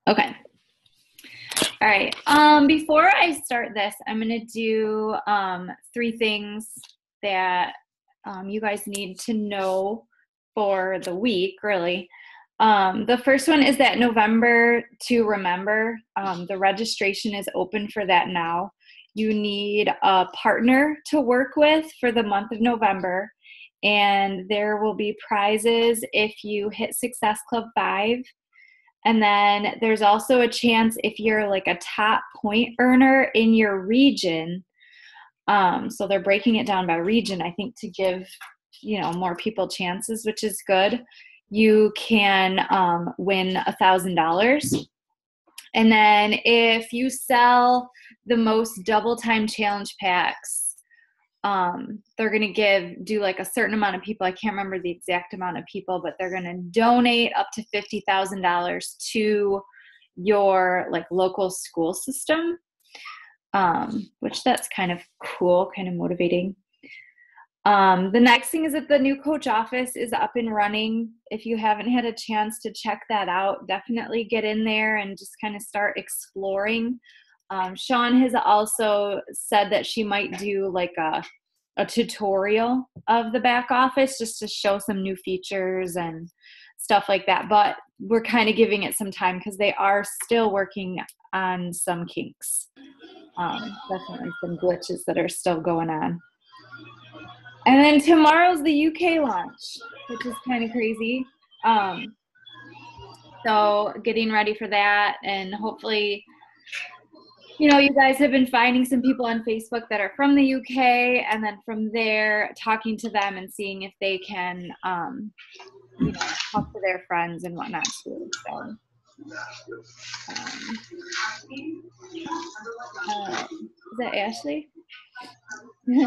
Okay. All right. Before I start this, I'm going to do three things that you guys need to know for the week, really. The first one is that November to remember. The registration is open for that now. You need a partner to work with for the month of November, and there will be prizes if you hit Success Club 5. And then there's also a chance if you're like a top point earner in your region. So they're breaking it down by region, I think, to give, more people chances, which is good. You can win $1,000. And then if you sell the most double time challenge packs, they're going to do like a certain amount of people. I can't remember the exact amount of people, but they're going to donate up to $50,000 to your like local school system, which that's kind of cool, kind of motivating. The next thing is that the new coach office is up and running. If you haven't had a chance to check that out, definitely get in there and just kind of start exploring. Sean has also said that she might do like a tutorial of the back office just to show some new features and stuff like that. But we're kind of giving it some time because they are still working on some kinks. Definitely some glitches that are still going on. And then tomorrow's the UK launch, which is kind of crazy. So getting ready for that, and hopefully, you guys have been finding some people on Facebook that are from the UK, and then from there talking to them and seeing if they can, talk to their friends and whatnot too. So, is that Ashley? Hey.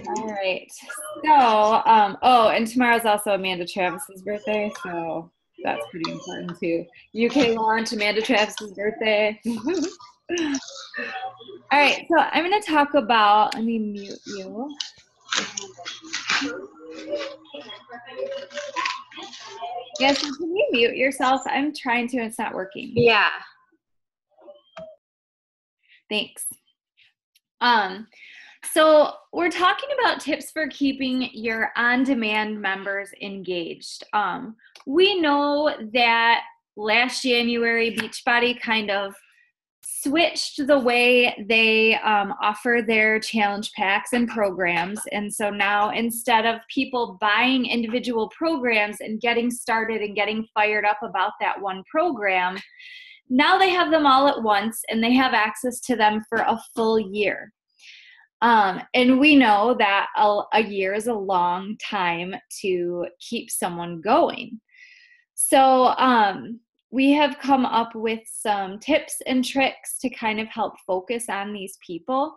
All right. So, and tomorrow's also Amanda Travis's birthday, so that's pretty important too. UK launch, Amanda Travis's birthday. All right, so I'm going to talk about, let me mute you. Yes, can you mute yourself? I'm trying to, it's not working. Yeah. Thanks. So we're talking about tips for keeping your on-demand members engaged. We know that last January, Beachbody kind of switched the way they offer their challenge packs and programs. And so now instead of people buying individual programs and getting started and getting fired up about that one program, now they have them all at once and they have access to them for a full year. And we know that a year is a long time to keep someone going. So we have come up with some tips and tricks to kind of help focus on these people,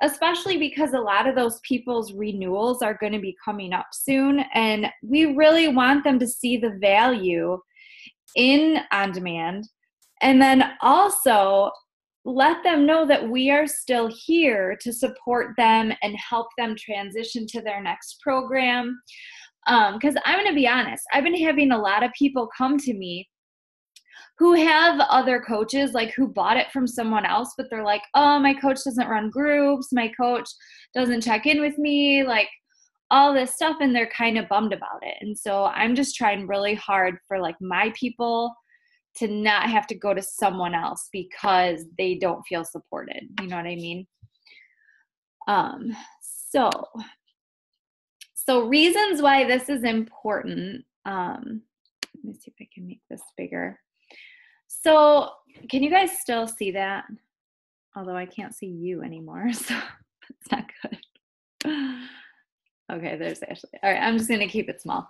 especially because a lot of those people's renewals are going to be coming up soon. And we really want them to see the value in on-demand. And then also let them know that we are still here to support them and help them transition to their next program. Because I'm going to be honest, I've been having a lot of people come to me who have other coaches, like who bought it from someone else, but they're like, oh, my coach doesn't run groups, my coach doesn't check in with me, like all this stuff, and they're kind of bummed about it. And so I'm just trying really hard for like my people to not have to go to someone else because they don't feel supported. You know what I mean? So reasons why this is important. Let me see if I can make this bigger. So can you guys still see that? Although I can't see you anymore, so that's not good. Okay, there's Ashley. All right, I'm just going to keep it small.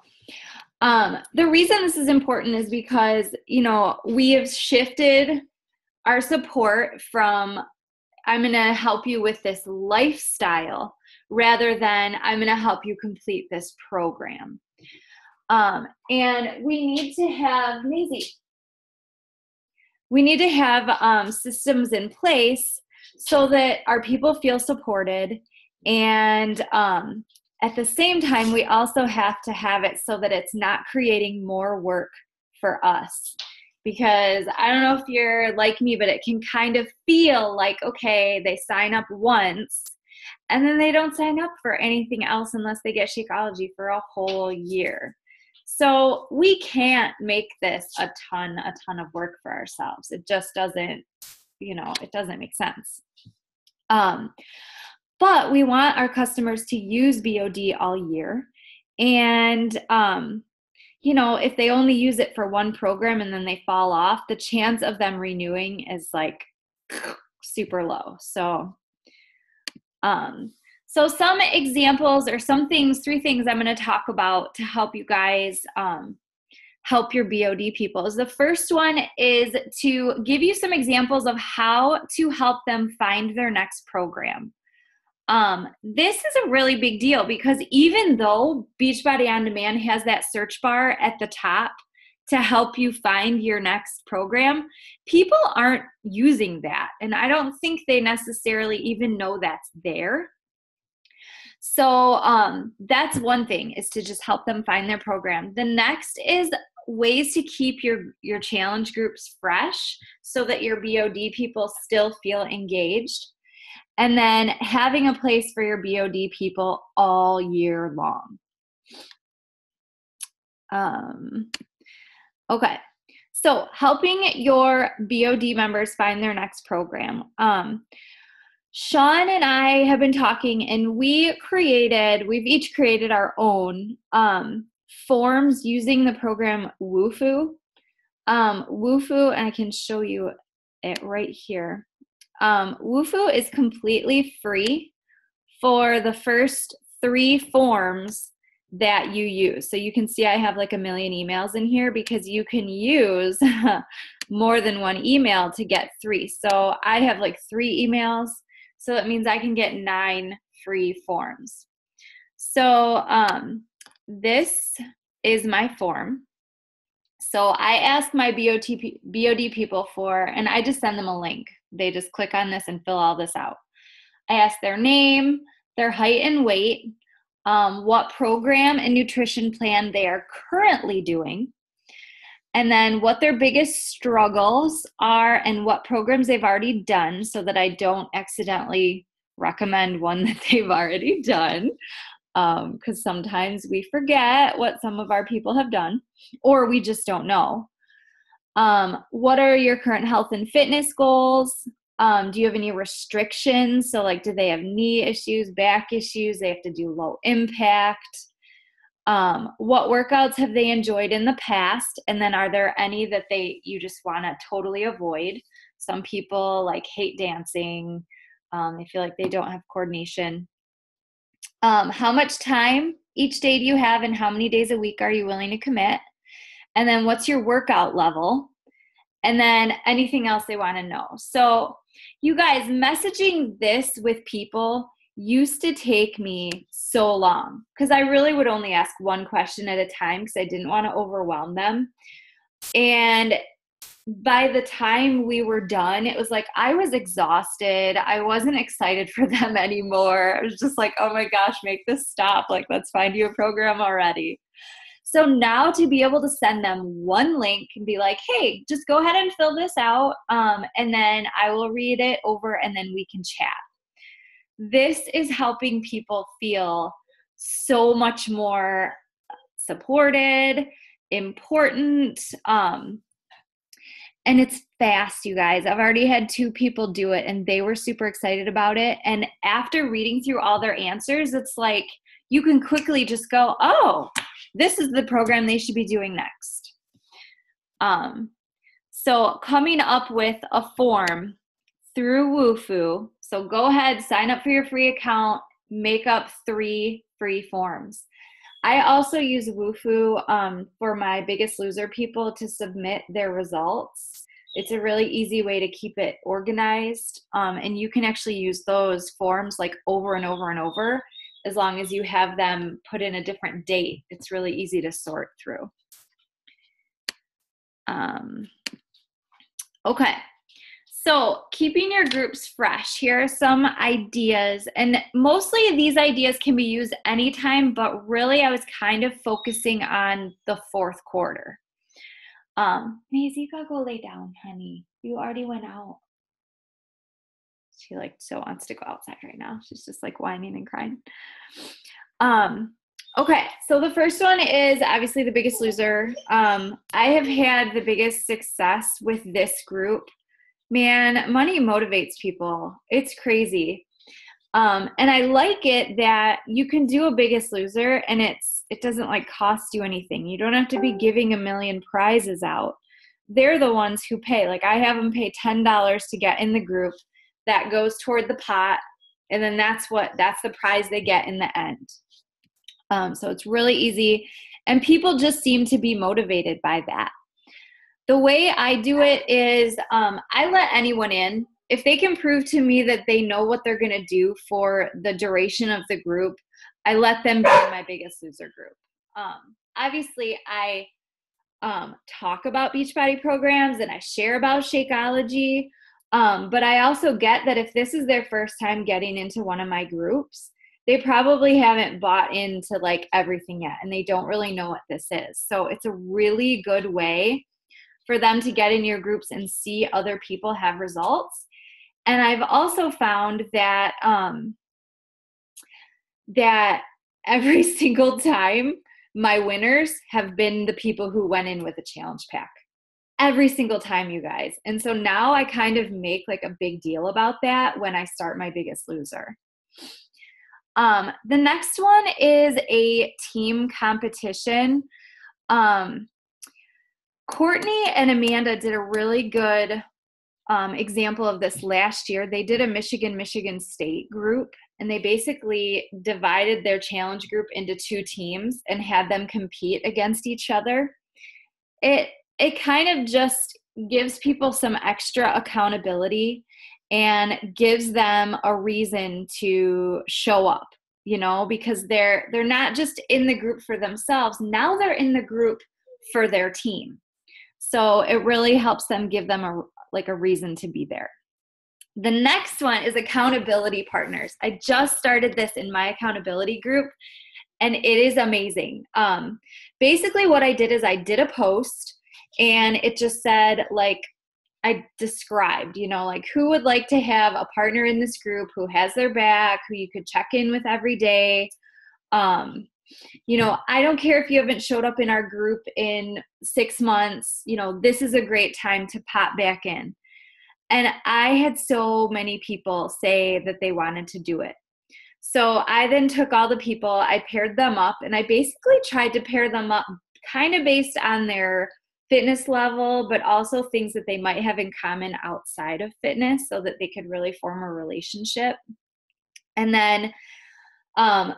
The reason this is important is because, we have shifted our support from I'm going to help you with this lifestyle rather than I'm going to help you complete this program. And we need to have, Maisie, systems in place so that our people feel supported. And at the same time, we also have to have it so that it's not creating more work for us. Because I don't know if you're like me, but it can kind of feel like, okay, they sign up once and then they don't sign up for anything else unless they get Shakeology for a whole year. So we can't make this a ton of work for ourselves. It just doesn't, it doesn't make sense. But we want our customers to use BOD all year. And, if they only use it for one program and then they fall off, the chance of them renewing is like super low. So some examples or three things I'm going to talk about to help you guys help your BOD people. The first one is to give you some examples of how to help them find their next program. This is a really big deal because even though Beachbody On Demand has that search bar at the top to help you find your next program, people aren't using that. And I don't think they necessarily even know that's there. So that's one thing, is to just help them find their program. The next is ways to keep your challenge groups fresh so that your BOD people still feel engaged. And then having a place for your BOD people all year long. Okay, so helping your BOD members find their next program. Sean and I have been talking, and we've each created our own forms using the program Woofu. Woofu, and I can show you it right here. Woofu is completely free for the first 3 forms that you use. So you can see I have like a million emails in here because you can use more than one email to get 3. So I have like 3 emails. So that means I can get 9 free forms. So this is my form. So I ask my BOD people and I just send them a link. They just click on this and fill all this out. I ask their name, their height and weight, what program and nutrition plan they are currently doing, and then what their biggest struggles are and what programs they've already done so that I don't accidentally recommend one that they've already done. Because sometimes we forget what some of our people have done, or we just don't know. What are your current health and fitness goals? Do you have any restrictions? So like, do they have knee issues, back issues? They have to do low impact. What workouts have they enjoyed in the past? And then are there any that you just want to totally avoid? Some people like hate dancing. They feel like they don't have coordination. How much time each day do you have, and how many days a week are you willing to commit? And then what's your workout level? And then anything else they want to know. So you guys, messaging this with people used to take me so long because I really would only ask one question at a time because I didn't want to overwhelm them. And by the time we were done, it was like I was exhausted. I wasn't excited for them anymore. I was just like, oh my gosh, make this stop. Like, let's find you a program already. So now to be able to send them one link and be like, hey, just go ahead and fill this out, and then I will read it over and then we can chat. This is helping people feel so much more supported, important, and it's fast, you guys. I've already had 2 people do it and they were super excited about it. And after reading through all their answers, it's like you can quickly just go, oh, this is the program they should be doing next. So coming up with a form through Woofu. So go ahead, sign up for your free account, make up 3 free forms. I also use Woofu for my Biggest Loser people to submit their results. It's a really easy way to keep it organized. And you can actually use those forms like over and over and over as long as you have them put in a different date. It's really easy to sort through. Okay. So keeping your groups fresh, here are some ideas, and mostly these ideas can be used anytime, but really I was kind of focusing on the 4th quarter. Maisie, you gotta go lay down, honey. You already went out. She like so wants to go outside right now. She's just like whining and crying. Okay, so the first one is obviously The Biggest Loser. I have had the biggest success with this group. Man, money motivates people. It's crazy. And I like it that you can do a Biggest Loser and it doesn't like cost you anything. You don't have to be giving a million prizes out. They're the ones who pay. Like I have them pay $10 to get in the group. That goes toward the pot. And then that's the prize they get in the end. So it's really easy. And people just seem to be motivated by that. The way I do it is I let anyone in. If they can prove to me that they know what they're going to do for the duration of the group, I let them be in my Biggest Loser group. Obviously, I talk about Beachbody programs and I share about Shakeology. But I also get that if this is their first time getting into one of my groups, they probably haven't bought into like everything yet and they don't really know what this is. So it's a really good way for them to get in your groups and see other people have results. And I've also found that that every single time my winners have been the people who went in with a challenge pack. Every single time, you guys. And so now I kind of make like a big deal about that when I start my Biggest Loser. The next one is a team competition. Courtney and Amanda did a really good example of this last year. They did a Michigan State group, and they basically divided their challenge group into 2 teams and had them compete against each other. It kind of just gives people some extra accountability and gives them a reason to show up, you know, because they're not just in the group for themselves. Now they're in the group for their team. So it really helps them, give them a reason to be there. The next one is accountability partners. I just started this in my accountability group and it is amazing. Basically what I did is I did a post and it just said, like, I described, you know, like who would like to have a partner in this group who has their back, who you could check in with every day. You know, I don't care if you haven't showed up in our group in 6 months, you know, this is a great time to pop back in. And I had so many people say that they wanted to do it. So I then took all the people, I paired them up, and I basically tried to pair them up kind of based on their fitness level, but also things that they might have in common outside of fitness so that they could really form a relationship. And then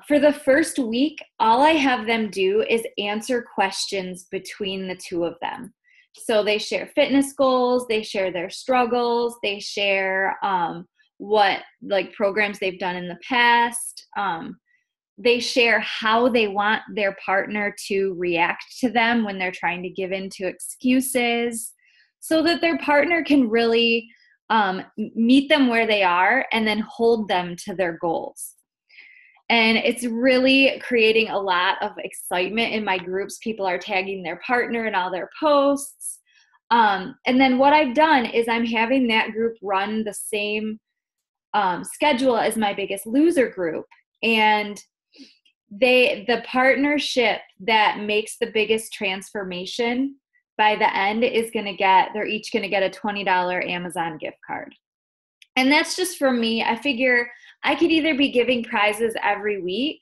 for the first week, all I have them do is answer questions between the 2 of them. So they share fitness goals, they share their struggles, they share what like programs they've done in the past. They share how they want their partner to react to them when they're trying to give in to excuses so that their partner can really meet them where they are and then hold them to their goals. And it's really creating a lot of excitement in my groups. People are tagging their partner in all their posts. And then what I've done is I'm having that group run the same schedule as my Biggest Loser group. And the partnership that makes the biggest transformation by the end is they're each going to get a $20 Amazon gift card. And that's just for me. I figure I could either be giving prizes every week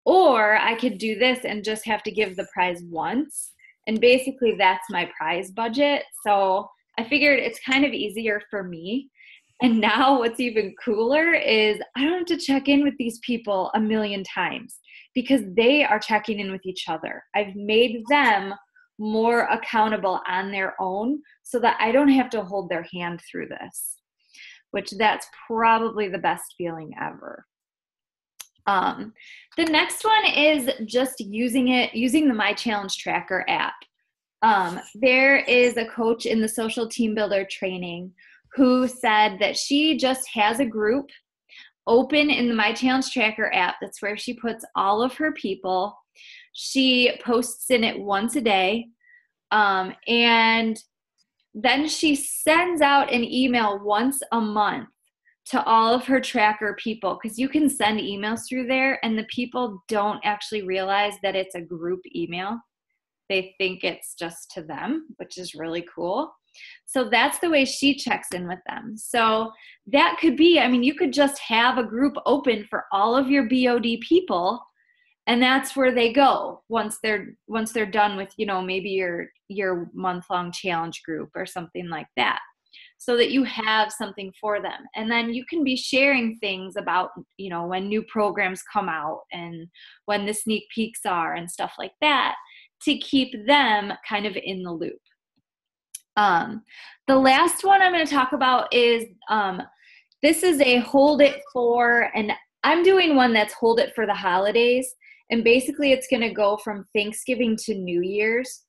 or I could do this and just have to give the prize once. And basically that's my prize budget. So I figured it's kind of easier for me. And now what's even cooler is I don't have to check in with these people a million times because they are checking in with each other. I've made them more accountable on their own so that I don't have to hold their hand through this, which that's probably the best feeling ever. The next one is just using the My Challenge Tracker app. There is a coach in the Social Team Builder training who said that she just has a group open in the My Challenge Tracker app. That's where she puts all of her people. She posts in it once a day. And then she sends out an email once a month to all of her tracker people, because you can send emails through there and the people don't actually realize that it's a group email. They think it's just to them, which is really cool. So that's the way she checks in with them. So that could be, I mean, you could just have a group open for all of your BOD people, and that's where they go once they're done with, you know, maybe your month-long challenge group or something like that, so that you have something for them. And then you can be sharing things about, you know, when new programs come out and when the sneak peeks are and stuff like that, to keep them kind of in the loop. The last one I'm going to talk about is, this is a hold it for, and I'm doing one that's hold it for the holidays. And basically it's going to go from Thanksgiving to New Year's.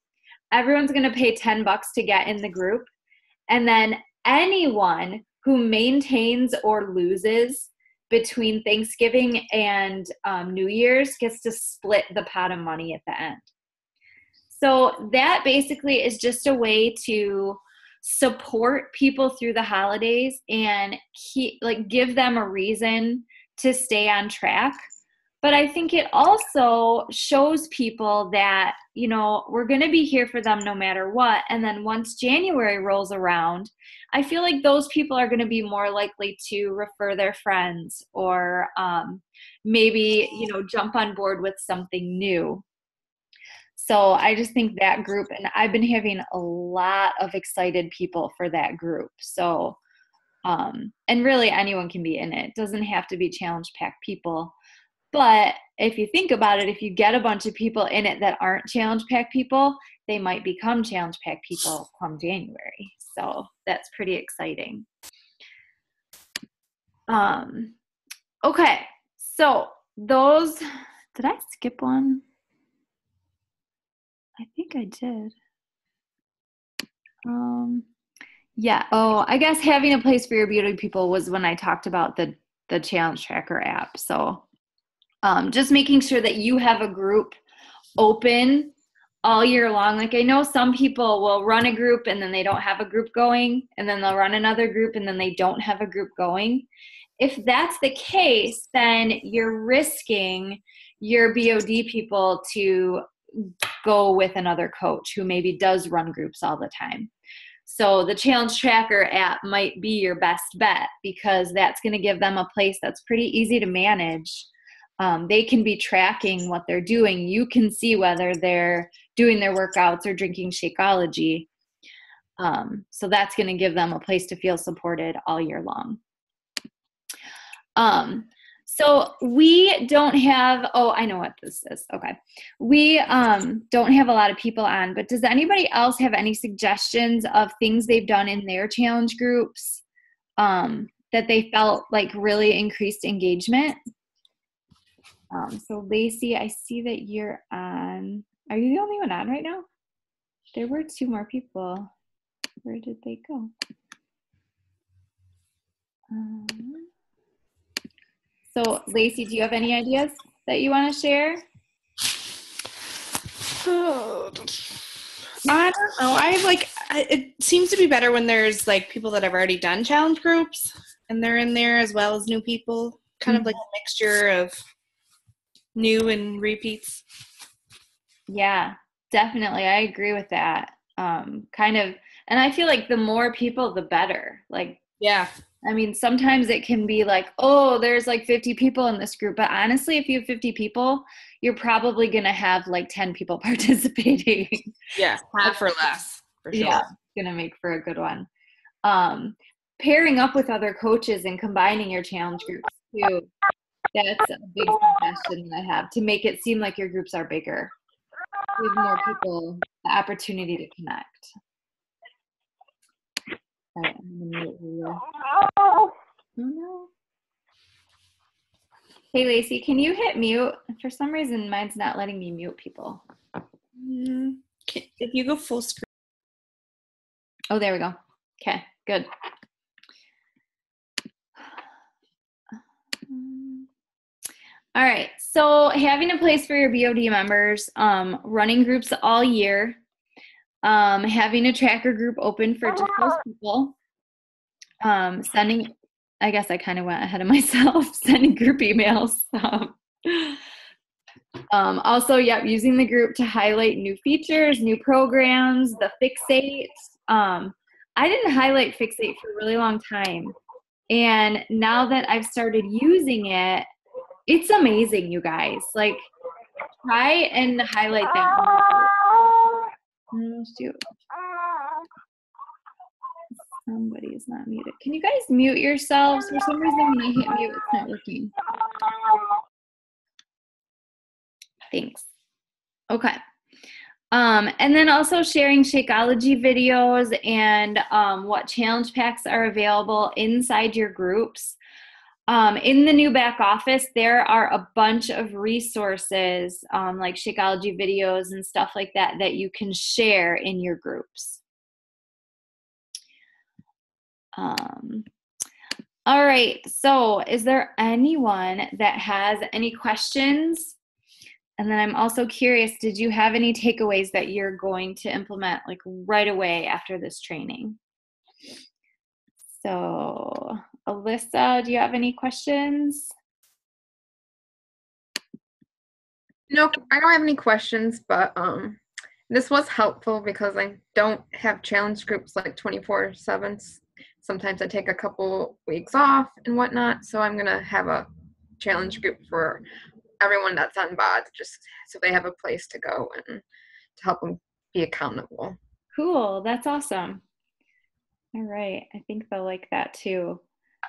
Everyone's going to pay $10 to get in the group. And then anyone who maintains or loses between Thanksgiving and New Year's gets to split the pot of money at the end. So that basically is just a way to support people through the holidays and give them a reason to stay on track. But I think it also shows people that, you know, we're going to be here for them no matter what. And then once January rolls around, I feel like those people are going to be more likely to refer their friends or maybe, you know, jump on board with something new. So I just think that group, and I've been having a lot of excited people for that group. So, and really anyone can be in it. It doesn't have to be challenge pack people. But if you think about it, if you get a bunch of people in it that aren't challenge pack people, they might become challenge pack people come January. So that's pretty exciting. Okay, so those, did I skip one? I think I did. Yeah. Oh, I guess having a place for your beauty people was when I talked about the challenge tracker app. So just making sure that you have a group open all year long. Like I know some people will run a group and then they don't have a group going, and then they'll run another group and then they don't have a group going. If that's the case, then you're risking your BOD people to go with another coach who maybe does run groups all the time. So the challenge tracker app might be your best bet, because that's going to give them a place that's pretty easy to manage. They can be tracking what they're doing. You can see whether they're doing their workouts or drinking Shakeology. So that's going to give them a place to feel supported all year long. So we don't have, oh, I know what this is. Okay. We don't have a lot of people on, but does anybody else have any suggestions of things they've done in their challenge groups that they felt like really increased engagement? So Lacey, I see that you're on. Are you the only one on right now? There were 2 more people. Where did they go? So Lacey, do you have any ideas that you want to share? I don't know. It seems to be better when there's like people that have already done challenge groups and they're in there as well as new people. Kind of like a mixture of new and repeats. Yeah, definitely. I agree with that. Kind of, and I feel like the more people, the better. Like, yeah. I mean, sometimes it can be like, oh, there's like 50 people in this group. But honestly, if you have 50 people, you're probably going to have like 10 people participating. Yeah, half or less, for sure. Yeah, it's going to make for a good one. Pairing up with other coaches and combining your challenge groups too. That's a big suggestion that I have, to make it seem like your groups are bigger. Give more people the opportunity to connect. All right, I'm gonna mute you. Oh no. Hey Lacey, can you hit mute? For some reason, mine's not letting me mute people. If you go full screen. Oh, there we go. Okay, good. All right, so having a place for your BOD members, running groups all year. Having a tracker group open for just those people. Sending, I guess I kind of went ahead of myself, sending group emails. Also, using the group to highlight new features, new programs, the Fixate. I didn't highlight Fixate for a really long time. And now that I've started using it, it's amazing, you guys. Like, try and highlight that. Oh, shoot. Somebody is not muted. Can you guys mute yourselves? For some reason, when I hit mute, it's not working. Thanks. Okay. And then also sharing Shakeology videos and what challenge packs are available inside your groups. In the new back office, there are a bunch of resources like Shakeology videos and stuff like that that you can share in your groups. All right, so is there anyone that has any questions? And then I'm also curious, did you have any takeaways that you're going to implement like right away after this training? So Alyssa, do you have any questions? Nope, I don't have any questions, but this was helpful because I don't have challenge groups like 24/7. Sometimes I take a couple weeks off and whatnot, so I'm gonna have a challenge group for everyone that's on BOD, just so they have a place to go and to help them be accountable. Cool, that's awesome. All right, I think they'll like that too.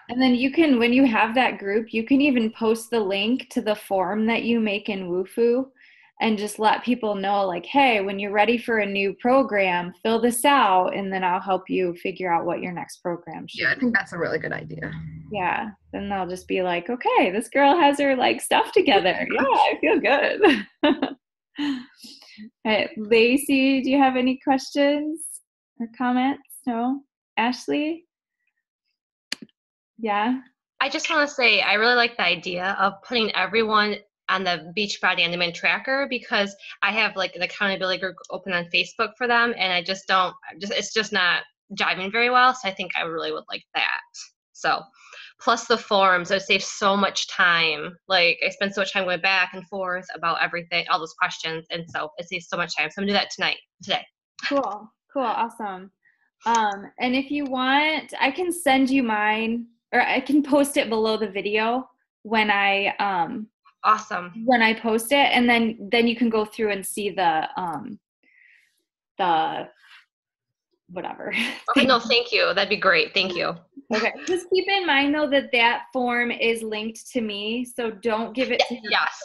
And then you can, when you have that group, you can even post the link to the form that you make in Wufoo and just let people know like, hey, when you're ready for a new program, fill this out and then I'll help you figure out what your next program should be. Yeah, I think that's a really good idea. Yeah, then they'll just be like, okay, this girl has her like stuff together. Yeah, I feel good. All right, Lacey, do you have any questions or comments? No? Ashley? Yeah? I just want to say I really like the idea of putting everyone on the Beachbody On Demand tracker because I have like an accountability group open on Facebook for them and I just don't, it's just not jiving very well. So I think I really would like that. So plus the forums, it saves so much time. Like I spend so much time going back and forth about everything, all those questions. And so it saves so much time. So I'm gonna do that today. Cool, awesome. And if you want, I can send you mine or I can post it below the video when I, awesome. When I post it, and then you can go through and see the whatever. Okay, no, thank you. That'd be great. Thank you. Okay. Just keep in mind though that form is linked to me, so don't give it to me. Yes.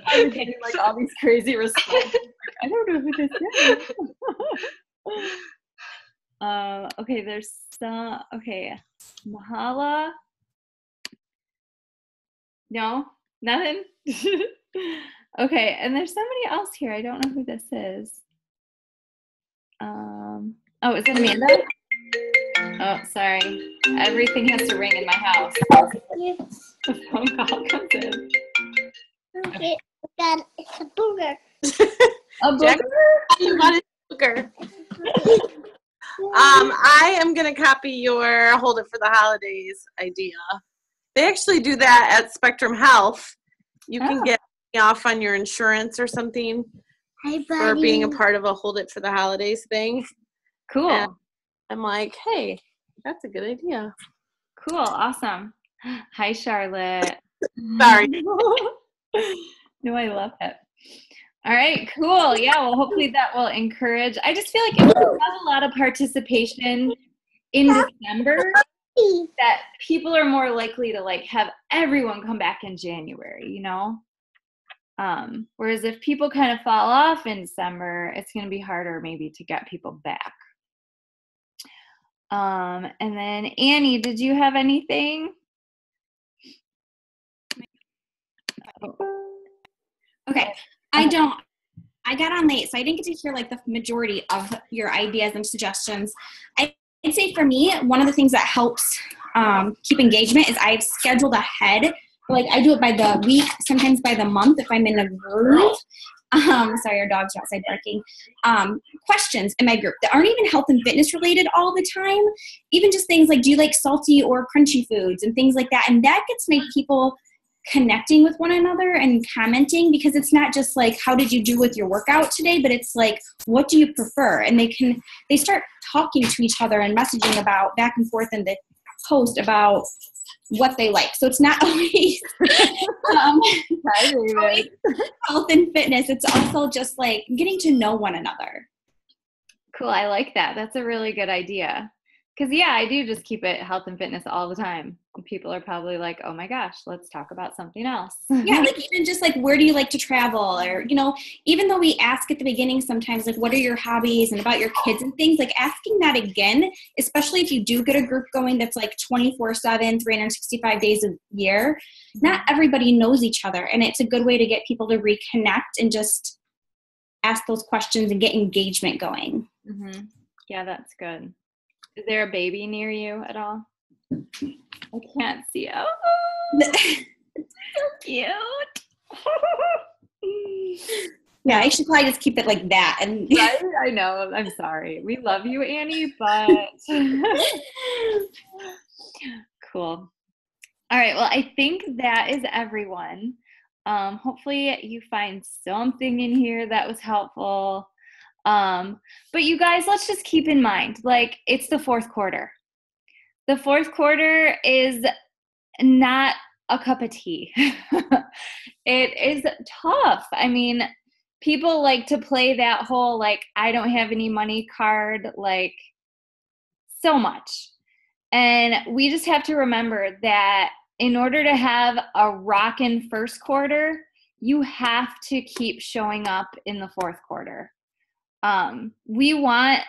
I'm getting like all these crazy responses. I don't know who this is. Okay, there's some. Okay, Mahala. No, nothing. Okay, and there's somebody else here. I don't know who this is. Oh, is it Amanda? Oh, sorry. Everything has to ring in my house. The phone call comes in. Okay, it's a booger. A booger? You want a booger? I am going to copy your Hold It for the Holidays idea. They actually do that at Spectrum Health. You can get off on your insurance or something for being a part of a Hold It for the Holidays thing. Cool. And I'm like, hey, that's a good idea. Cool. Awesome. Hi, Charlotte. Sorry. No, I love it. All right, cool. Yeah, well, hopefully that will encourage. I just feel like if we have a lot of participation in December, that people are more likely to like have everyone come back in January, you know? Whereas if people kind of fall off in December, it's going to be harder maybe to get people back. And then Annie, did you have anything? Okay, I don't. I got on late, so I didn't get to hear like the majority of your ideas and suggestions. I'd say for me, one of the things that helps keep engagement is I've scheduled ahead. Like I do it by the week, sometimes by the month if I'm in a groove. Sorry, our dogs are outside barking. Questions in my group that aren't even health and fitness related all the time. Even just things like, do you like salty or crunchy foods and things like that. And that gets my people connecting with one another and commenting, because it's not just like, how did you do with your workout today? But it's like, what do you prefer? And they start talking to each other and messaging about back and forth in the post about what they like. So it's not always, always health and fitness. It's also just like getting to know one another. Cool. I like that. That's a really good idea. Because, yeah, I do just keep it health and fitness all the time. And people are probably like, oh, my gosh, let's talk about something else. Yeah, like even just like, where do you like to travel? Or, even though we ask at the beginning sometimes, like, what are your hobbies and about your kids and things, like asking that again, especially if you do get a group going that's like 24/7, 365 days a year. Not everybody knows each other. And it's a good way to get people to reconnect and just ask those questions and get engagement going. Mm-hmm. Yeah, that's good. Is there a baby near you at all? I can't see. Oh, it's so cute. Yeah, I should probably just keep it like that. And Right? I know. I'm sorry. We love you, Annie, but cool. All right. Well, I think that is everyone. Hopefully you find something in here that was helpful. But you guys, let's just keep in mind, like, it's the fourth quarter. The fourth quarter is not a cup of tea. It is tough. I mean, people like to play that whole, like, I don't have any money card, like, so much. And we just have to remember that in order to have a rockin' first quarter, you have to keep showing up in the fourth quarter. We want,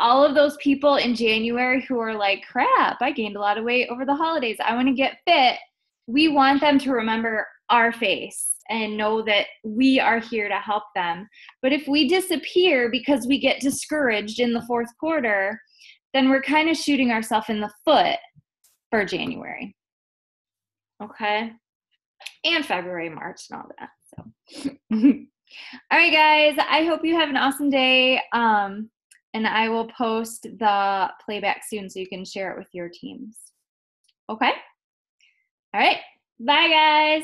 all of those people in January who are like, crap, I gained a lot of weight over the holidays, I want to get fit. We want them to remember our face and know that we are here to help them. But if we disappear because we get discouraged in the fourth quarter, then we're kind of shooting ourselves in the foot for January. Okay? And February, March, and all that. So. All right, guys, I hope you have an awesome day. And I will post the playback soon so you can share it with your teams. Okay? All right. Bye, guys.